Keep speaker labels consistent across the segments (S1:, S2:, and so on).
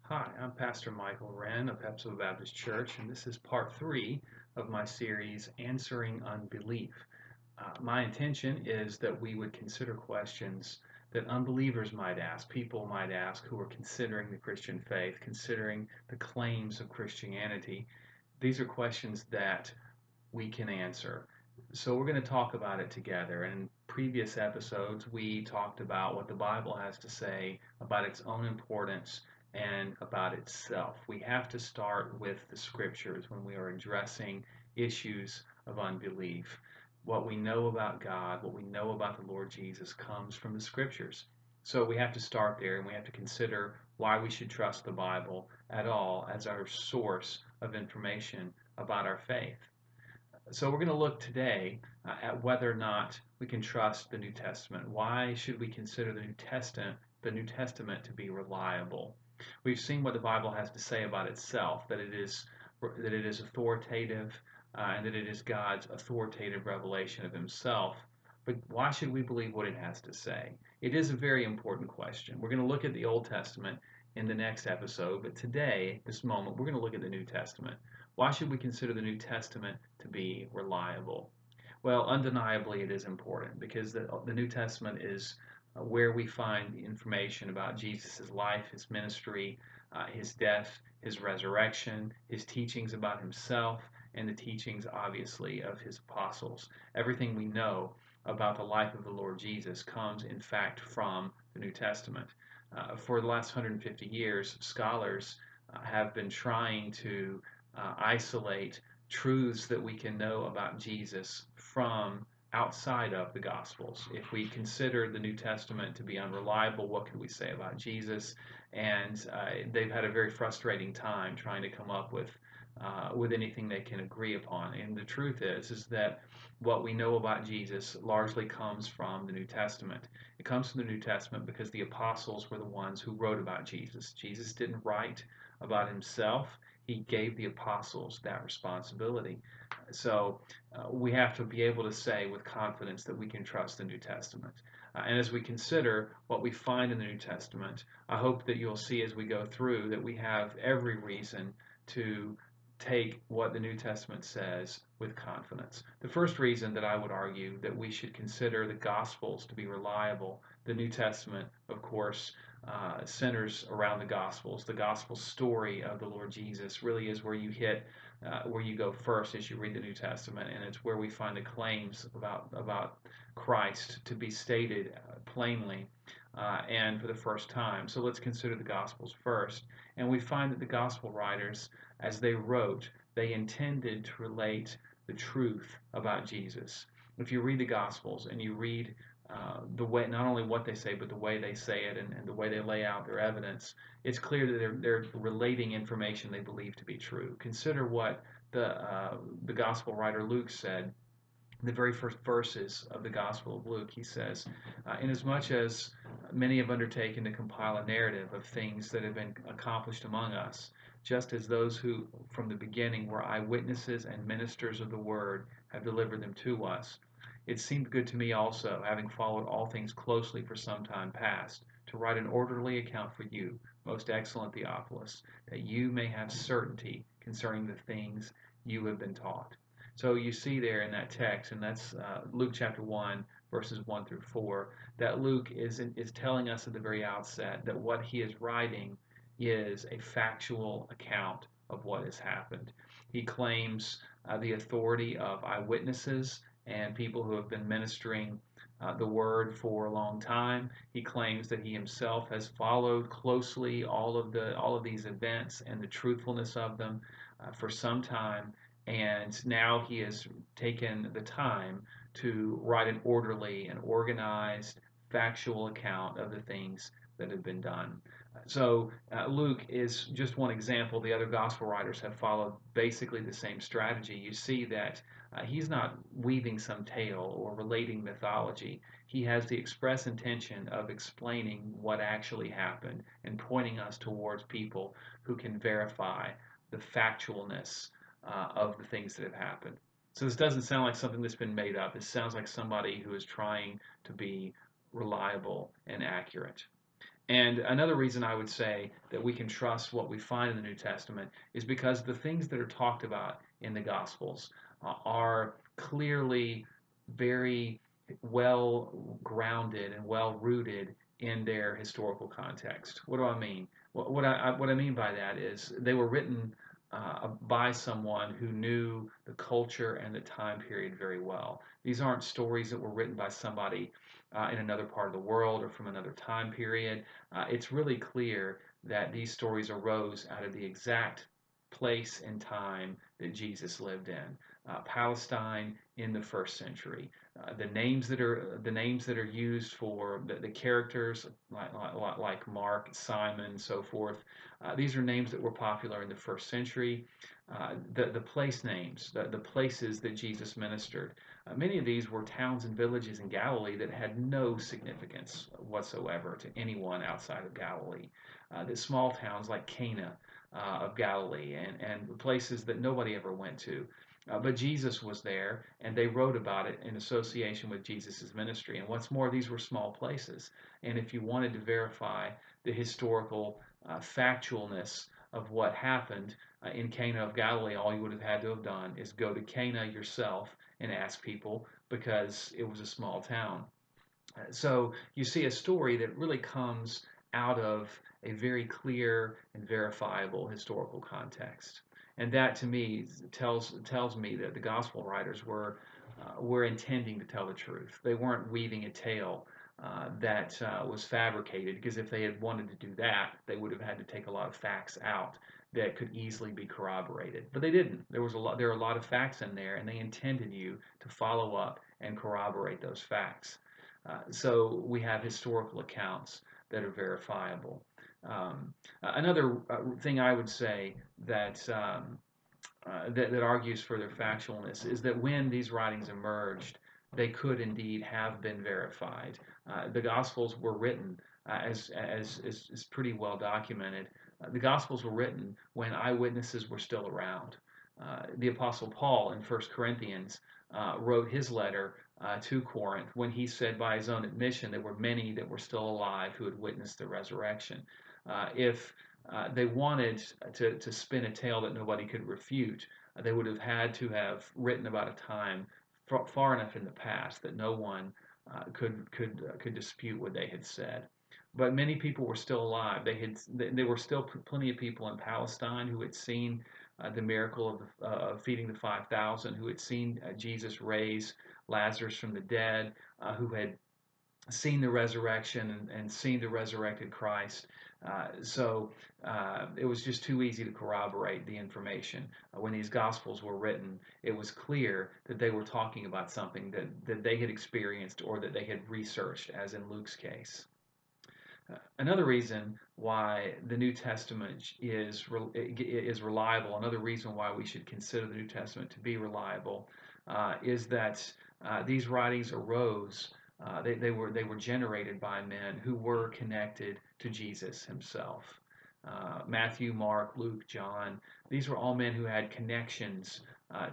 S1: Hi, I'm Pastor Michael Wren of Hepzibah Baptist Church, and this is part 3 of my series, Answering Unbelief. My intention is that we would consider questions that unbelievers might ask, people might ask who are considering the Christian faith, considering the claims of Christianity. These are questions that we can answer. So we're going to talk about it together. In previous episodes, we talked about what the Bible has to say about its own importance and about itself. We have to start with the scriptures when we are addressing issues of unbelief. What we know about God, what we know about the Lord Jesus comes from the scriptures. So we have to start there and we have to consider why we should trust the Bible at all as our source of information about our faith. So we're going to look today at whether or not we can trust the New Testament. Why should we consider the New Testament to be reliable? We've seen what the Bible has to say about itself, that it is authoritative, and that it is God's authoritative revelation of Himself. But why should we believe what it has to say? It is a very important question. We're going to look at the Old Testament in the next episode, but today, this moment, we're going to look at the New Testament. Why should we consider the New Testament to be reliable? Well, undeniably, it is important because the New Testament is where we find information about Jesus' life, his ministry, his death, his resurrection, his teachings about himself, and the teachings, obviously, of his apostles. Everything we know about the life of the Lord Jesus comes, in fact, from the New Testament. For the last 150 years, scholars have been trying to isolate truths that we can know about Jesus from outside of the Gospels. If we consider the New Testament to be unreliable, what can we say about Jesus? And they've had a very frustrating time trying to come up with anything they can agree upon. And the truth is that what we know about Jesus largely comes from the New Testament. It comes from the New Testament because the apostles were the ones who wrote about Jesus. Jesus didn't write about himself. He gave the apostles that responsibility. So we have to be able to say with confidence that we can trust the New Testament. And as we consider what we find in the New Testament, I hope that you'll see as we go through that we have every reason to take what the New Testament says with confidence. The first reason that I would argue that we should consider the Gospels to be reliable, the New Testament, of course, centers around the Gospels. The Gospel story of the Lord Jesus really is where you go first as you read the New Testament, and it's where we find the claims about Christ to be stated plainly and for the first time. So let's consider the Gospels first. And we find that the Gospel writers, as they wrote, they intended to relate the truth about Jesus. If you read the Gospels and you read the way, not only what they say, but the way they say it and the way they lay out their evidence, it's clear that they're relating information they believe to be true. Consider what the Gospel writer Luke said in the very first verses of the Gospel of Luke. He says, inasmuch as many have undertaken to compile a narrative of things that have been accomplished among us, just as those who from the beginning were eyewitnesses and ministers of the word have delivered them to us, it seemed good to me also, having followed all things closely for some time past, to write an orderly account for you, most excellent Theophilus, that you may have certainty concerning the things you have been taught. So you see there in that text, and that's Luke chapter 1, verses 1 through 4, that Luke is telling us at the very outset that what he is writing is a factual account of what has happened. He claims the authority of eyewitnesses and people who have been ministering the word for a long time. He claims that he himself has followed closely all of these events and the truthfulness of them for some time, and now he has taken the time to write an orderly and organized, factual account of the things that have been done. So Luke is just one example. The other gospel writers have followed basically the same strategy. You see that he's not weaving some tale or relating mythology. He has the express intention of explaining what actually happened and pointing us towards people who can verify the factualness of the things that have happened. So this doesn't sound like something that's been made up. This sounds like somebody who is trying to be reliable and accurate. And another reason I would say that we can trust what we find in the New Testament is because the things that are talked about in the Gospels are clearly very well grounded and well rooted in their historical context. What do I mean? What I mean by that is they were written by someone who knew the culture and the time period very well. These aren't stories that were written by somebody in another part of the world or from another time period. It's really clear that these stories arose out of the exact place and time that Jesus lived in. Palestine in the first century. The names that are used for the characters like Mark, Simon, and so forth. These are names that were popular in the first century. The place names, the places that Jesus ministered. Many of these were towns and villages in Galilee that had no significance whatsoever to anyone outside of Galilee. The small towns like Cana of Galilee and places that nobody ever went to. But Jesus was there, and they wrote about it in association with Jesus' ministry. And what's more, these were small places. And if you wanted to verify the historical factualness of what happened in Cana of Galilee, all you would have had to have done is go to Cana yourself and ask people because it was a small town. So you see a story that really comes out of a very clear and verifiable historical context. And that to me tells me that the gospel writers were intending to tell the truth. They weren't weaving a tale that was fabricated, because if they had wanted to do that, they would have had to take a lot of facts out that could easily be corroborated. But they didn't. There are a lot of facts in there, and they intended you to follow up and corroborate those facts. So we have historical accounts that are verifiable. Another thing I would say that argues for their factualness is that when these writings emerged, they could indeed have been verified. The Gospels were written, as is pretty well documented. The Gospels were written when eyewitnesses were still around. The Apostle Paul in 1 Corinthians wrote his letter to Corinth when he said, by his own admission, there were many that were still alive who had witnessed the resurrection. If they wanted to spin a tale that nobody could refute, they would have had to have written about a time far enough in the past that no one could dispute what they had said. But many people were still alive. There were still plenty of people in Palestine who had seen the miracle of feeding the 5,000, who had seen Jesus raise Lazarus from the dead, who had seen the resurrection and seen the resurrected Christ. So it was just too easy to corroborate the information. When these Gospels were written, it was clear that they were talking about something that they had experienced or that they had researched, as in Luke's case. Another reason why the New Testament is reliable, another reason why we should consider the New Testament to be reliable, is that these writings arose. They were generated by men who were connected to Jesus himself. Matthew, Mark, Luke, John. These were all men who had connections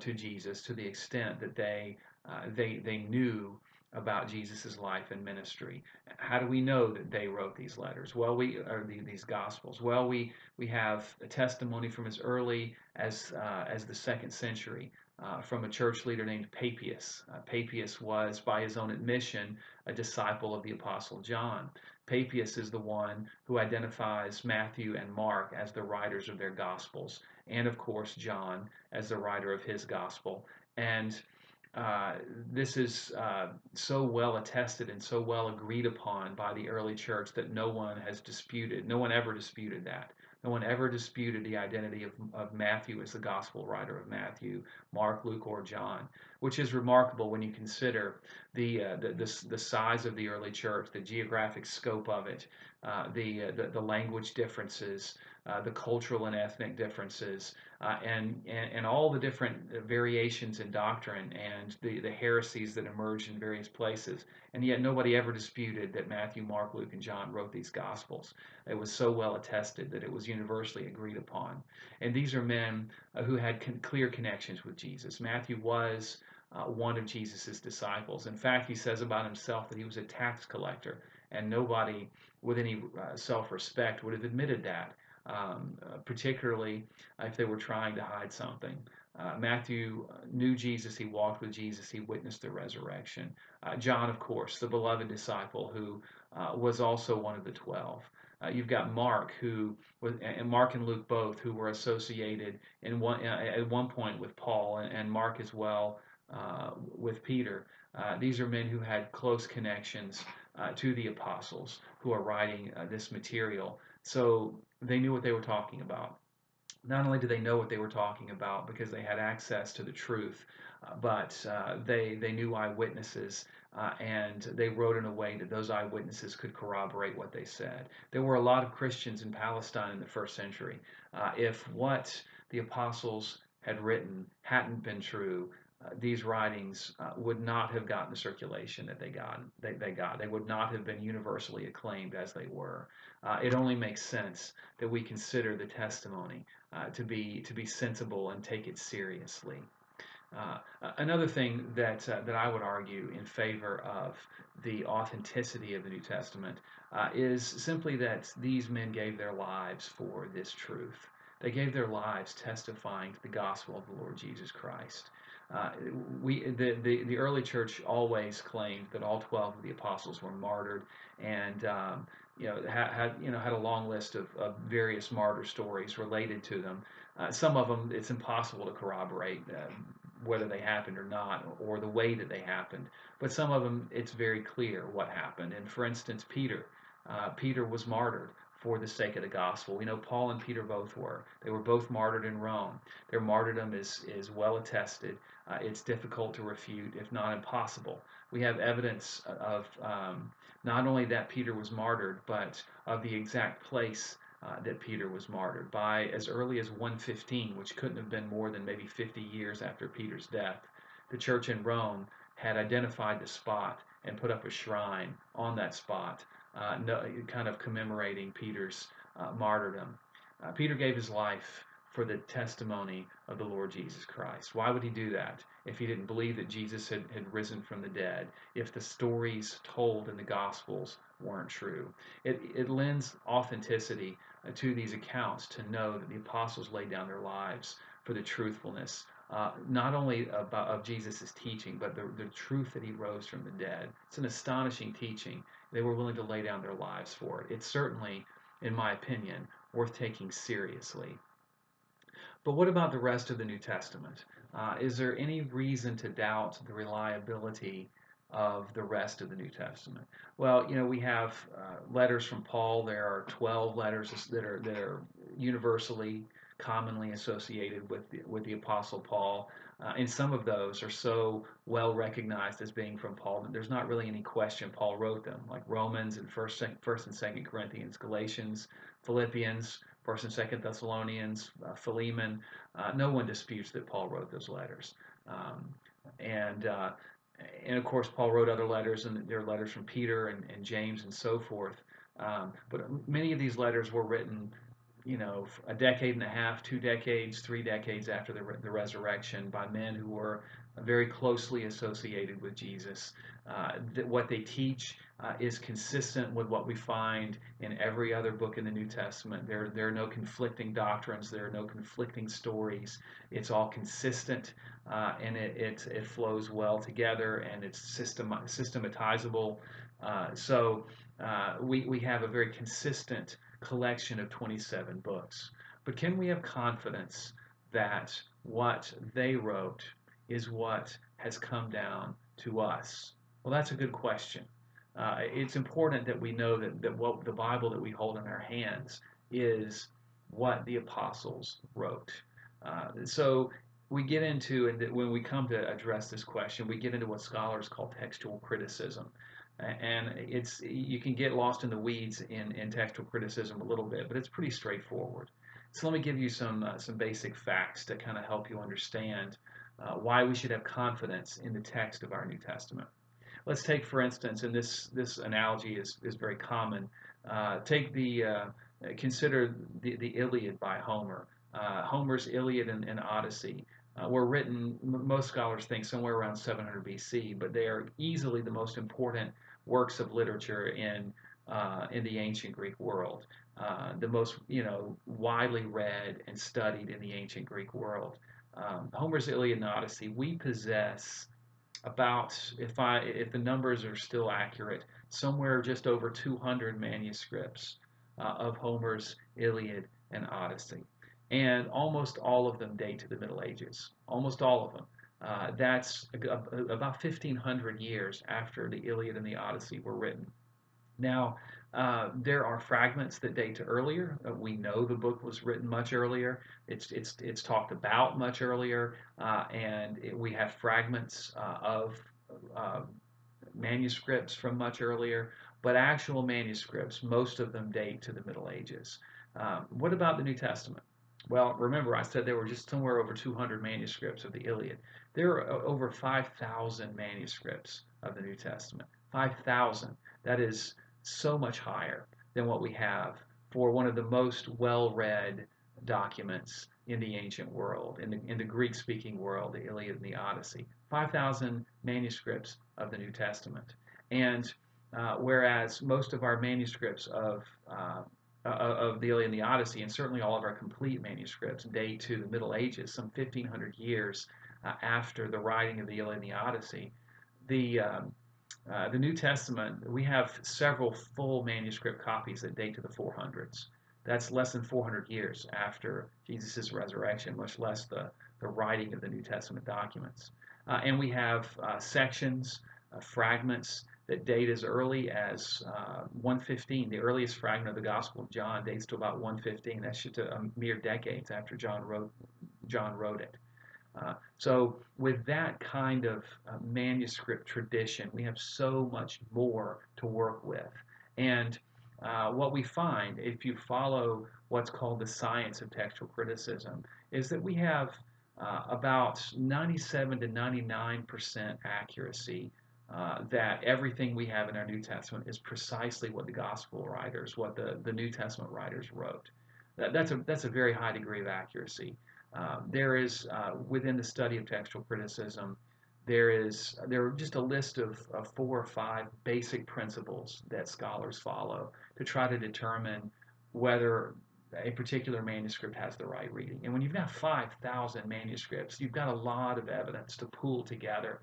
S1: to Jesus to the extent that they knew about Jesus' life and ministry. How do we know that they wrote these letters? Well, these Gospels. Well, we have a testimony from as early as the second century. From a church leader named Papias. Papias was, by his own admission, a disciple of the Apostle John. Papias is the one who identifies Matthew and Mark as the writers of their Gospels, and of course John as the writer of his Gospel. And this is so well attested and so well agreed upon by the early church that no one ever disputed that. No one ever disputed the identity of Matthew as the gospel writer of Matthew, Mark, Luke, or John, which is remarkable when you consider the size of the early church, the geographic scope of it, the language differences, the cultural and ethnic differences, and all the different variations in doctrine and the heresies that emerged in various places. And yet nobody ever disputed that Matthew, Mark, Luke, and John wrote these Gospels. It was so well attested that it was universally agreed upon. And these are men who had clear connections with Jesus. Matthew was one of Jesus' disciples. In fact, he says about himself that he was a tax collector. and nobody with any self-respect would have admitted that, particularly if they were trying to hide something. Matthew knew Jesus, he walked with Jesus, he witnessed the resurrection. John, of course, the beloved disciple who was also one of the 12. You've got Mark, and Mark and Luke both, who were associated at one point with Paul, and Mark as well with Peter. These are men who had close connections to the apostles who are writing this material. So they knew what they were talking about. Not only did they know what they were talking about because they had access to the truth, but they knew eyewitnesses, and they wrote in a way that those eyewitnesses could corroborate what they said. There were a lot of Christians in Palestine in the first century. If what the apostles had written hadn't been true, these writings would not have gotten the circulation that they got. They would not have been universally acclaimed as they were. It only makes sense that we consider the testimony to be sensible and take it seriously. Another thing that I would argue in favor of the authenticity of the New Testament is simply that these men gave their lives for this truth. They gave their lives testifying to the gospel of the Lord Jesus Christ. Uh, the early church always claimed that all 12 of the apostles were martyred, and had a long list of various martyr stories related to them. Some of them it's impossible to corroborate whether they happened or not, or the way that they happened. But some of them it's very clear what happened. And for instance, Peter was martyred for the sake of the gospel. We know Paul and Peter both were. They were both martyred in Rome. Their martyrdom is well attested. It's difficult to refute, if not impossible. We have evidence of not only that Peter was martyred, but of the exact place that Peter was martyred by as early as 115, which couldn't have been more than maybe 50 years after Peter's death. The church in Rome had identified the spot and put up a shrine on that spot, kind of commemorating Peter's martyrdom. Peter gave his life for the testimony of the Lord Jesus Christ. Why would he do that if he didn't believe that Jesus had risen from the dead, if the stories told in the Gospels weren't true? It lends authenticity to these accounts to know that the apostles laid down their lives for the truthfulness, not only of Jesus' teaching, but the truth that he rose from the dead. It's an astonishing teaching. They were willing to lay down their lives for it. It's certainly, in my opinion, worth taking seriously. But what about the rest of the New Testament? Is there any reason to doubt the reliability of the rest of the New Testament? Well, we have letters from Paul. There are 12 letters that are universally, commonly associated with the Apostle Paul. And some of those are so well recognized as being from Paul that there's not really any question Paul wrote them, like Romans and First and Second Corinthians, Galatians, Philippians, First and Second Thessalonians, Philemon. No one disputes that Paul wrote those letters, and of course Paul wrote other letters, and there are letters from Peter and James and so forth. But many of these letters were written, a decade and a half, 2 decades, 3 decades after the resurrection by men who were very closely associated with Jesus. That what they teach is consistent with what we find in every other book in the New Testament. There are no conflicting doctrines. There are no conflicting stories. It's all consistent, and it flows well together, and it's systematizable. So we have a very consistent collection of 27 books. But can we have confidence that what they wrote is what has come down to us? Well, that's a good question. It's important that we know that what the Bible that we hold in our hands is what the apostles wrote. So we get into, and when we come to address this question, we get into what scholars call textual criticism. And you can get lost in the weeds in textual criticism a little bit, but it's pretty straightforward. So let me give you some basic facts to kind of help you understand why we should have confidence in the text of our New Testament. Let's take, for instance, and this analogy is very common. Consider the Iliad by Homer. Homer's Iliad and Odyssey were written, most scholars think, somewhere around 700 BC, but they are easily the most important works of literature in in the ancient Greek world, the most widely read and studied in the ancient Greek world. Homer's Iliad and Odyssey. We possess about, if the numbers are still accurate, somewhere just over 200 manuscripts of Homer's Iliad and Odyssey, and almost all of them date to the Middle Ages. Almost all of them. That's about 1,500 years after the Iliad and the Odyssey were written. Now, there are fragments that date to earlier. We know the book was written much earlier. It's talked about much earlier, we have fragments of uh, manuscripts from much earlier. But actual manuscripts, most of them date to the Middle Ages. What about the New Testament? Well, remember I said there were just somewhere over 200 manuscripts of the Iliad. There are over 5,000 manuscripts of the New Testament. 5,000. That is so much higher than what we have for one of the most well-read documents in the ancient world, in the Greek-speaking world, the Iliad and the Odyssey. 5,000 manuscripts of the New Testament. And whereas most of our manuscripts of the Iliad and the Odyssey, and certainly all of our complete manuscripts, date to the Middle Ages, some 1,500 years after the writing of the Iliad and the Odyssey. The the New Testament, we have several full manuscript copies that date to the 400s. That's less than 400 years after Jesus' resurrection, much less the writing of the New Testament documents. And we have sections, fragments that date as early as 115. The earliest fragment of the Gospel of John dates to about 115. That's just a mere decades after John wrote it. So with that kind of manuscript tradition, we have so much more to work with. And what we find, if you follow what's called the science of textual criticism, is that we have about 97 to 99% accuracy that everything we have in our New Testament is precisely what the gospel writers, what the New Testament writers wrote. That's a very high degree of accuracy. There is within the study of textual criticism, there are just a list of 4 or 5 basic principles that scholars follow to try to determine whether a particular manuscript has the right reading. And when you've got 5,000 manuscripts, you've got a lot of evidence to pool together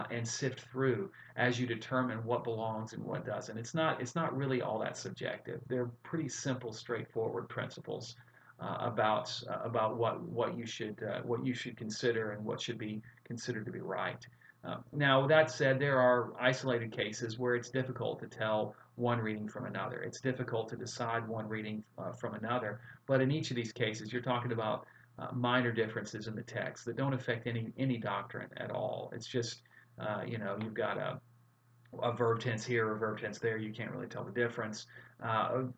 S1: and sift through as you determine what belongs and what doesn't. It's not really all that subjective. They're pretty simple, straightforward principles about what you should consider and what should be considered to be right. Now, with that said, there are isolated cases where it's difficult to tell one reading from another. It's difficult to decide one reading from another. But in each of these cases, you're talking about minor differences in the text that don't affect any doctrine at all. It's just you've got a verb tense here or a verb tense there. You can't really tell the difference.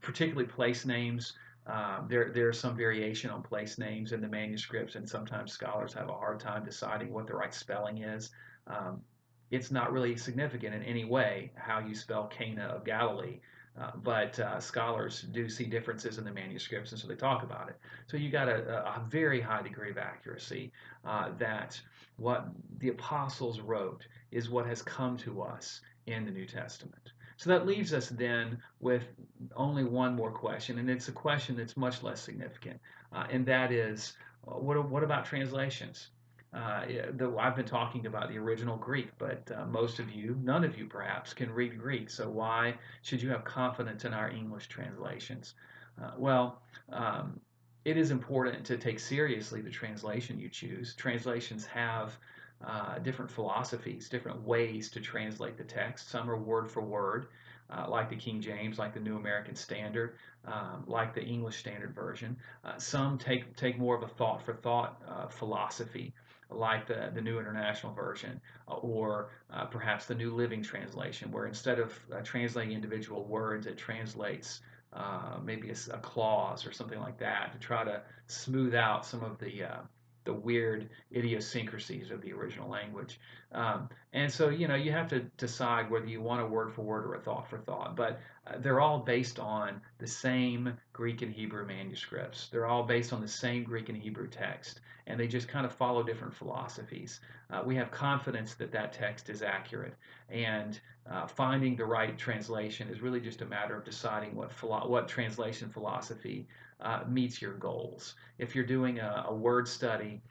S1: Particularly place names. There's some variation on place names in the manuscripts, and sometimes scholars have a hard time deciding what the right spelling is. Um, it's not really significant in any way how you spell Cana of Galilee, but scholars do see differences in the manuscripts, and so they talk about it. So you got a very high degree of accuracy that what the apostles wrote is what has come to us in the New Testament. So that leaves us then with only one more question, and it's a question that's much less significant, and that is, what about translations? I've been talking about the original Greek, but most of you, none of you perhaps, can read Greek. So why should you have confidence in our English translations? Well, it is important to take seriously the translation you choose. Translations have different philosophies, different ways to translate the text. Some are word for word, like the King James, like the New American Standard, like the English Standard Version. Some take more of a thought for thought philosophy, like the New International Version, or perhaps the New Living Translation, where instead of translating individual words, it translates maybe a clause or something like that to try to smooth out some of the weird idiosyncrasies of the original language. And so, you have to decide whether you want a word for word or a thought for thought. But They're all based on the same Greek and Hebrew manuscripts. They're all based on the same Greek and Hebrew text, and they just kind of follow different philosophies. We have confidence that that text is accurate, and finding the right translation is really just a matter of deciding what translation philosophy meets your goals. If you're doing a word study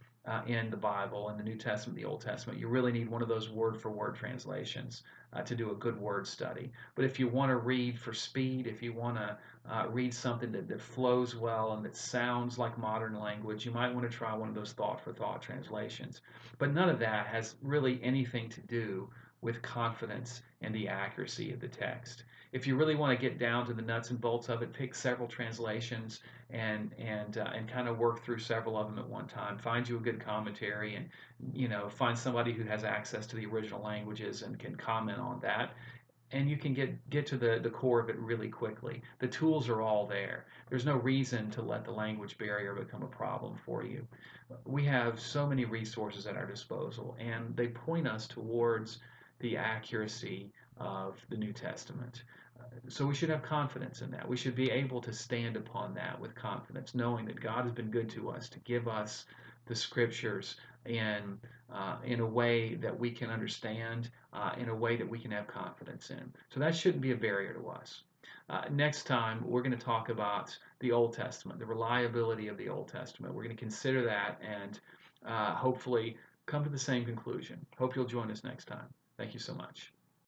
S1: in the Bible, in the New Testament, the Old Testament, you really need one of those word for word translations to do a good word study. But if you want to read for speed, if you want to read something that flows well and that sounds like modern language, you might want to try one of those thought for thought translations. But none of that has really anything to do with confidence in the accuracy of the text. If you really want to get down to the nuts and bolts of it, pick several translations and kind of work through several of them at one time. Find you a good commentary, and find somebody who has access to the original languages and can comment on that, and you can get to the core of it really quickly. The tools are all there. There's no reason to let the language barrier become a problem for you. We have so many resources at our disposal, and they point us towards the accuracy of the New Testament. So we should have confidence in that. We should be able to stand upon that with confidence, knowing that God has been good to us to give us the scriptures in a way that we can understand, in a way that we can have confidence in. So that shouldn't be a barrier to us. Next time, we're going to talk about the Old Testament, the reliability of the Old Testament. We're going to consider that and hopefully come to the same conclusion. Hope you'll join us next time. Thank you so much.